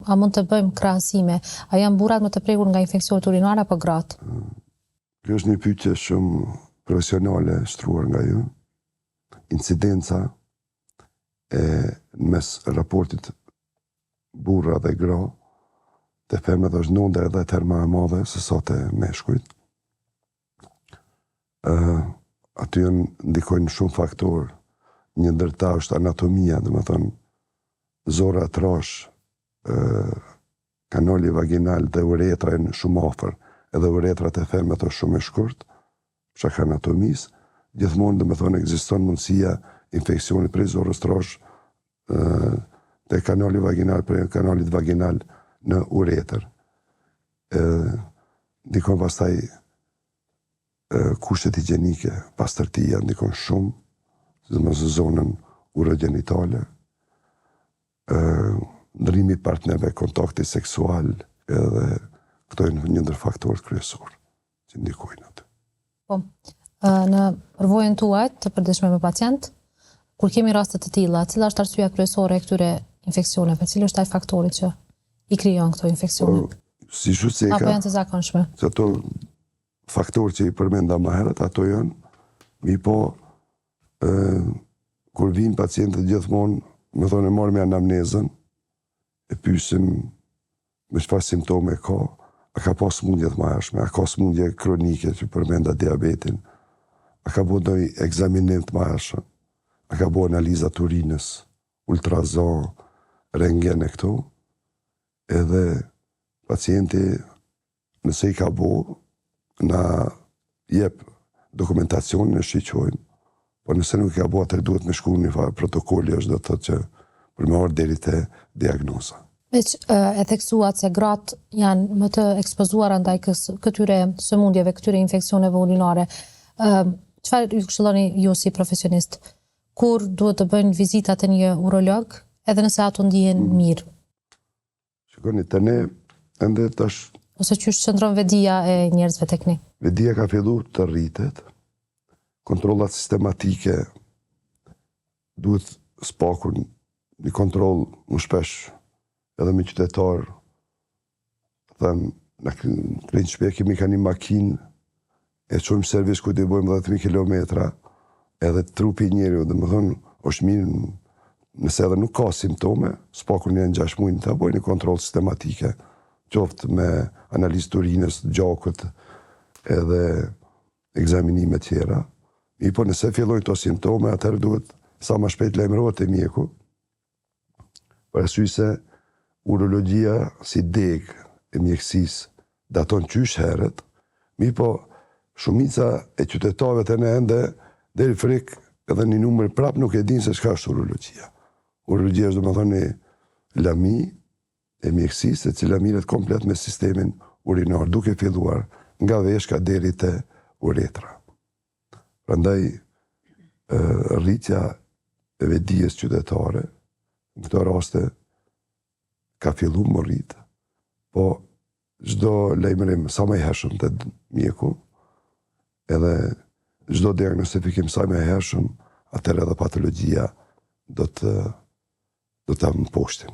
a mund të bëjmë krahasime? A janë burrat më të prekur nga infeksionet urinare apo gratë? Kjo është një pyetje shumë profesionale shtruar nga ju. Incidenca mes raportit burra dhe gra të femrat është 9 edhe herë më e madhe se sa të meshkujt. Aty ndikojnë shumë faktorë. Një ndër ta është anatomia, domethënë zora trash, kanali vaginal dhe uretra janë shumë afër, edhe uretrat e femrat është shumë e shkurt, shkak anatomisë. Gjithmonë domethënë ekziston mundësia infeksionit prej zorës trash te kanali vaginal prej kanalit vaginal në uretër. Ndikon pastaj kushtet higjienike, pastërtia ndikon shumë, sidomos në zonën urogenitale, ndrimi i partnerëve, kontakti seksual, edhe këto janë një ndër faktorët kryesorë që ndikojnë atë. Po, në përvojën tuaj të përditshme me pacient, kur kemi raste të tilla, cila është arsyeja kryesore e këtyre infeksioneve? Cili është ai faktori që i krijon këto infeksione? Si shuseka, apo janë të zakonshme? Se ato faktorë që i përmenda më herët, ato janë, po kur vinë pacientët gjithmonë, me thonë e marrim anamnezën, e pyesim me çfarë simptome ka, a ka pas smundje të mëhershme, a ka smundje kronike që përmenda diabetin, a ka bëu ndonjë ekzaminim të mëhershëm, a ka bëu analiza të urinës, ultrazon, rentgen e këtu, edhe pacienti nëse i ka bëu, na jep dokumentacionin e shiqojmë, por nëse nuk i ka bëu atëherë duhet me shku një farë protokolli është do të thotë që për me orë deri te diagnoza. Veç e theksuat se gratë janë më të ekspozuar ndaj këtyre sëmundjeve, këtyre infeksioneve urinare. Çfarë ju këshilloni ju si profesionist? Kur duhet të bëjnë vizita te një urolog, edhe nëse ato ndihen mirë? Shikoni, tani ende tash ose qysh qëndron vedia e njerëzve tek ne? Vedia ka filluar të rritet. Kontrollat sistematike duhet spakur një kontroll më shpesh edhe me qytetar. Them, në klinikë shpe kemi ka një makinë, e çojmë servis ku të bëjmë 10.000 kilometra, edhe trupi i njeriu, domethënë, është mirë nëse edhe nuk ka simptome, spakur një 6 muaj të bëjë një kontroll sistematike, qoftë me analizë të urinës, gjakut, edhe ekzaminime tjera. Po nëse fillojnë këto simptome, atëherë duhet sa më shpejt lajmërohet te mjeku. Për arsye se urologjia si deg e mjekësisë daton qysh herët, po shumica e qytetarëve të ne ende deri frik edhe një numër prap nuk e din se çka është urologjia. Urologjia është domethënë lami e mjekësisë e cila mirret komplet me sistemin urinar, duke filluar nga veshka deri te uretra. Prandaj rritja e vedijes qytetare në këto raste ka filluar më rrit, po çdo lajmërim sa më i hershëm te mjeku, edhe çdo diagnostifikim sa më i hershëm, atëherë edhe patologjia do ta mposhtin.